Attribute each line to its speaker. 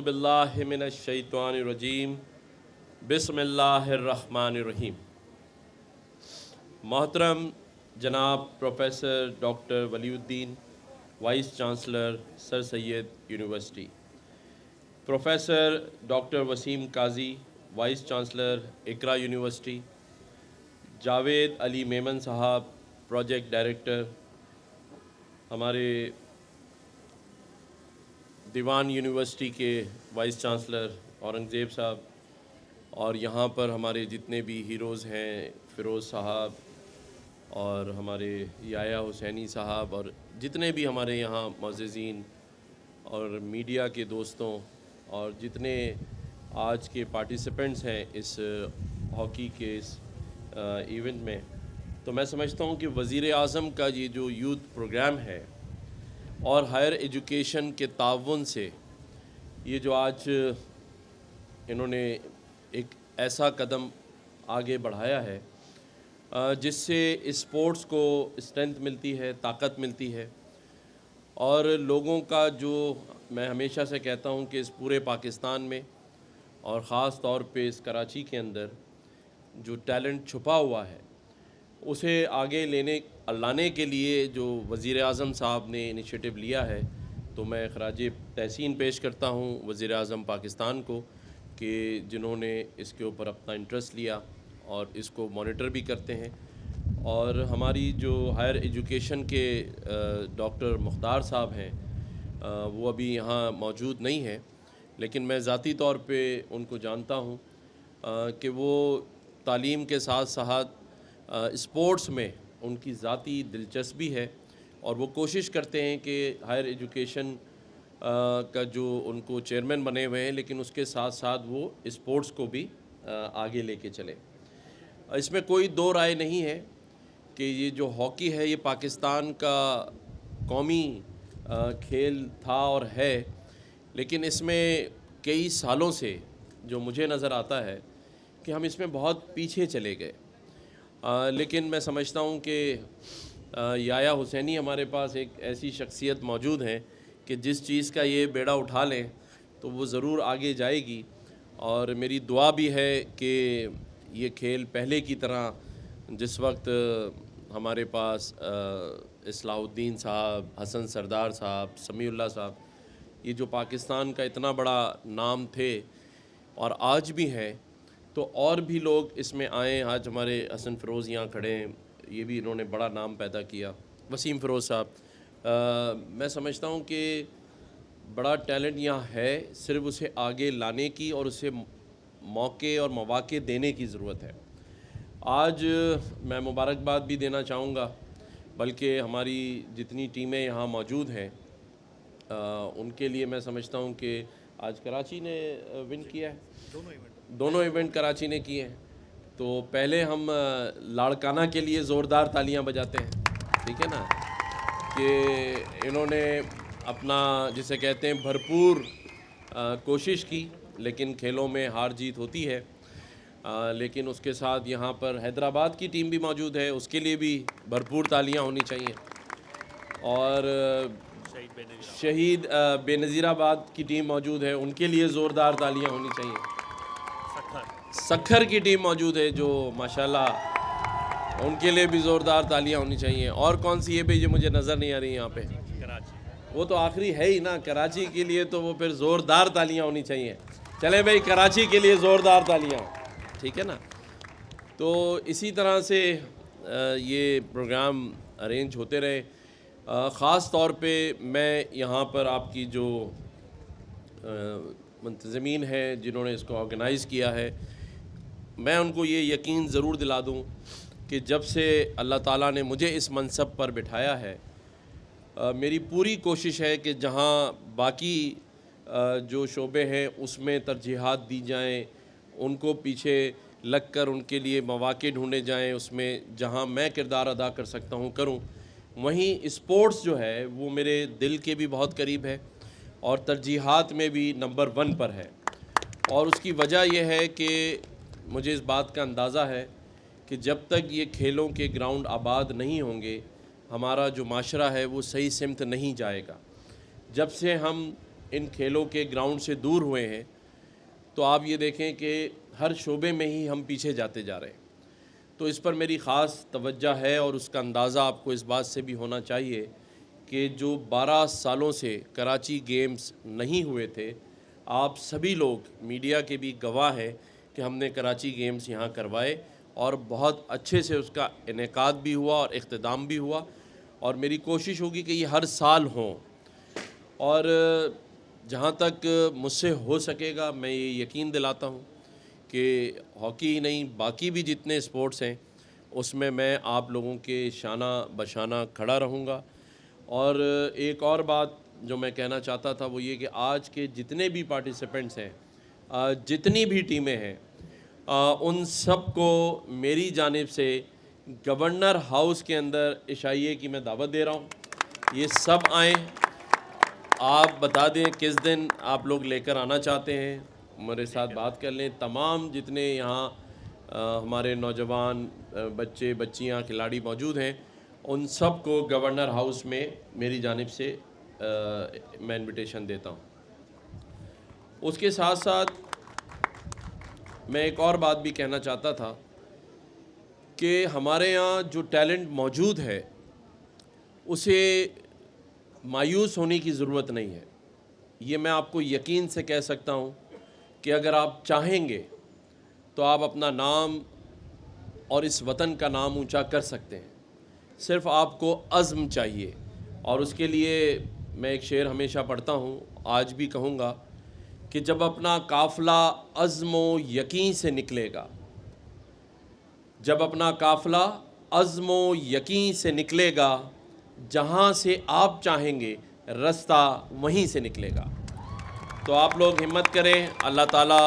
Speaker 1: اعوذ باللہ من الشیطان الرجیم بسم اللہ الرحمن الرحیم۔ محترم جناب پروفیسر ڈاکٹر ولی الدین، وائس چانسلر سر سید یونیورسٹی، پروفیسر ڈاکٹر وسیم قاضی، وائس چانسلر اقرا یونیورسٹی، جاوید علی میمن صاحب، پروجیکٹ ڈائریکٹر ہمارے دیوان یونیورسٹی کے وائس چانسلر اورنگزیب صاحب، اور یہاں پر ہمارے جتنے بھی ہیروز ہیں، فیروز صاحب اور ہمارے یحییٰ حسینی صاحب، اور جتنے بھی ہمارے یہاں معززین اور میڈیا کے دوستوں اور جتنے آج کے پارٹیسپینٹس ہیں اس ہاکی کے اس ایونٹ میں، تو میں سمجھتا ہوں کہ وزیر اعظم کا یہ جو یوتھ پروگرام ہے اور ہائر ایجوکیشن کے تعاون سے یہ جو آج انہوں نے ایک ایسا قدم آگے بڑھایا ہے جس سے اسپورٹس کو اسٹرینتھ ملتی ہے، طاقت ملتی ہے، اور لوگوں کا جو میں ہمیشہ سے کہتا ہوں کہ اس پورے پاکستان میں اور خاص طور پہ اس کراچی کے اندر جو ٹیلنٹ چھپا ہوا ہے اسے آگے لانے کے لیے جو وزیر اعظم صاحب نے انیشیٹو لیا ہے، تو میں خراج تحسین پیش کرتا ہوں وزیر اعظم پاکستان کو کہ جنہوں نے اس کے اوپر اپنا انٹرسٹ لیا اور اس کو مانیٹر بھی کرتے ہیں۔ اور ہماری جو ہائر ایجوکیشن کے ڈاکٹر مختار صاحب ہیں، وہ ابھی یہاں موجود نہیں ہیں، لیکن میں ذاتی طور پہ ان کو جانتا ہوں کہ وہ تعلیم کے ساتھ ساتھ اسپورٹس میں ان کی ذاتی دلچسپی ہے، اور وہ کوشش کرتے ہیں کہ ہائر ایجوکیشن کا جو ان کو چیئرمین بنے ہوئے ہیں، لیکن اس کے ساتھ ساتھ وہ اسپورٹس کو بھی آگے لے کے چلے۔ اس میں کوئی دو رائے نہیں ہے کہ یہ جو ہاکی ہے یہ پاکستان کا قومی کھیل تھا اور ہے، لیکن اس میں کئی سالوں سے جو مجھے نظر آتا ہے کہ ہم اس میں بہت پیچھے چلے گئے، لیکن میں سمجھتا ہوں کہ یحییٰ حسینی ہمارے پاس ایک ایسی شخصیت موجود ہے کہ جس چیز کا یہ بیڑا اٹھا لیں تو وہ ضرور آگے جائے گی، اور میری دعا بھی ہے کہ یہ کھیل پہلے کی طرح جس وقت ہمارے پاس اصلاح الدین صاحب، حسن سردار صاحب، سمیع اللہ صاحب، یہ جو پاکستان کا اتنا بڑا نام تھے اور آج بھی ہیں، تو اور بھی لوگ اس میں آئیں۔ آج ہمارے حسن فیروز یہاں کھڑے ہیں، یہ بھی انہوں نے بڑا نام پیدا کیا، وسیم فیروز صاحب۔ میں سمجھتا ہوں کہ بڑا ٹیلنٹ یہاں ہے، صرف اسے آگے لانے کی اور اسے موقع اور مواقع دینے کی ضرورت ہے۔ آج میں مبارکباد بھی دینا چاہوں گا، بلکہ ہماری جتنی ٹیمیں یہاں موجود ہیں ان کے لیے میں سمجھتا ہوں کہ آج کراچی نے ون کیا ہے، دونوں ایونٹ کراچی نے کیے ہیں، تو پہلے ہم لاڑکانہ کے لیے زوردار تالیاں بجاتے ہیں، ٹھیک ہے نا، کہ انہوں نے اپنا جسے کہتے ہیں بھرپور کوشش کی، لیکن کھیلوں میں ہار جیت ہوتی ہے، لیکن اس کے ساتھ یہاں پر حیدرآباد کی ٹیم بھی موجود ہے، اس کے لیے بھی بھرپور تالیاں ہونی چاہیے، اور شہید بے نظیر آباد کی ٹیم موجود ہے، ان کے لیے زوردار تالیاں ہونی چاہیے۔ سکھر کی ٹیم موجود ہے جو ماشاءاللہ ان کے لیے بھی زوردار تالیاں ہونی چاہیے۔ اور کون سی ہے بھئی جو مجھے نظر نہیں آ رہی یہاں پہ؟ وہ تو آخری ہے ہی نا، کراچی کے لیے تو وہ پھر زوردار تالیاں ہونی چاہیے۔ چلیں بھئی کراچی کے لیے زوردار تالیاں، ٹھیک ہے نا۔ تو اسی طرح سے یہ پروگرام ارینج ہوتے رہے۔ خاص طور پہ میں یہاں پر آپ کی جو منتظمین ہیں جنہوں نے اس کو آرگنائز کیا ہے، میں ان کو یہ یقین ضرور دلا دوں کہ جب سے اللہ تعالیٰ نے مجھے اس منصب پر بٹھایا ہے، میری پوری کوشش ہے کہ جہاں باقی جو شعبے ہیں اس میں ترجیحات دی جائیں، ان کو پیچھے لگ کر ان کے لیے مواقع ڈھونڈے جائیں، اس میں جہاں میں کردار ادا کر سکتا ہوں کروں۔ وہیں اسپورٹس جو ہے وہ میرے دل کے بھی بہت قریب ہے اور ترجیحات میں بھی نمبر 1 پر ہے، اور اس کی وجہ یہ ہے کہ مجھے اس بات کا اندازہ ہے کہ جب تک یہ کھیلوں کے گراؤنڈ آباد نہیں ہوں گے، ہمارا جو معاشرہ ہے وہ صحیح سمت نہیں جائے گا۔ جب سے ہم ان کھیلوں کے گراؤنڈ سے دور ہوئے ہیں تو آپ یہ دیکھیں کہ ہر شعبے میں ہی ہم پیچھے جاتے جا رہے ہیں. تو اس پر میری خاص توجہ ہے اور اس کا اندازہ آپ کو اس بات سے بھی ہونا چاہیے کہ جو 12 سالوں سے کراچی گیمز نہیں ہوئے تھے، آپ سبھی لوگ میڈیا کے بھی گواہ ہیں کہ ہم نے کراچی گیمز یہاں کروائے اور بہت اچھے سے اس کا انعقاد بھی ہوا اور اختتام بھی ہوا، اور میری کوشش ہوگی کہ یہ ہر سال ہوں. اور جہاں تک مجھ سے ہو سکے گا میں یہ یقین دلاتا ہوں کہ ہاکی ہی نہیں باقی بھی جتنے اسپورٹس ہیں اس میں آپ لوگوں کے شانہ بشانہ کھڑا رہوں گا. اور ایک اور بات جو میں کہنا چاہتا تھا وہ یہ کہ آج کے جتنے بھی پارٹیسپینٹس ہیں، جتنی بھی ٹیمیں ہیں، ان سب کو میری جانب سے گورنر ہاؤس کے اندر عشائیے کی میں دعوت دے رہا ہوں. یہ سب آئیں، آپ بتا دیں کس دن آپ لوگ لے کر آنا چاہتے ہیں، میرے ساتھ بات کر لیں. تمام جتنے یہاں ہمارے نوجوان بچے بچیاں کھلاڑی موجود ہیں ان سب کو گورنر ہاؤس میں میری جانب سے میں انویٹیشن دیتا ہوں. اس کے ساتھ ساتھ میں ایک اور بات بھی کہنا چاہتا تھا کہ ہمارے یہاں جو ٹیلنٹ موجود ہے اسے مایوس ہونے کی ضرورت نہیں ہے. یہ میں آپ کو یقین سے کہہ سکتا ہوں کہ اگر آپ چاہیں گے تو آپ اپنا نام اور اس وطن کا نام اونچا کر سکتے ہیں. صرف آپ کو عزم چاہیے. اور اس کے لیے میں ایک شعر ہمیشہ پڑھتا ہوں، آج بھی کہوں گا کہ جب اپنا قافلہ عزم و یقین سے نکلے گا، جب اپنا قافلہ عزم و یقین سے نکلے گا، جہاں سے آپ چاہیں گے رستہ وہیں سے نکلے گا. تو آپ لوگ ہمت کریں. اللہ تعالیٰ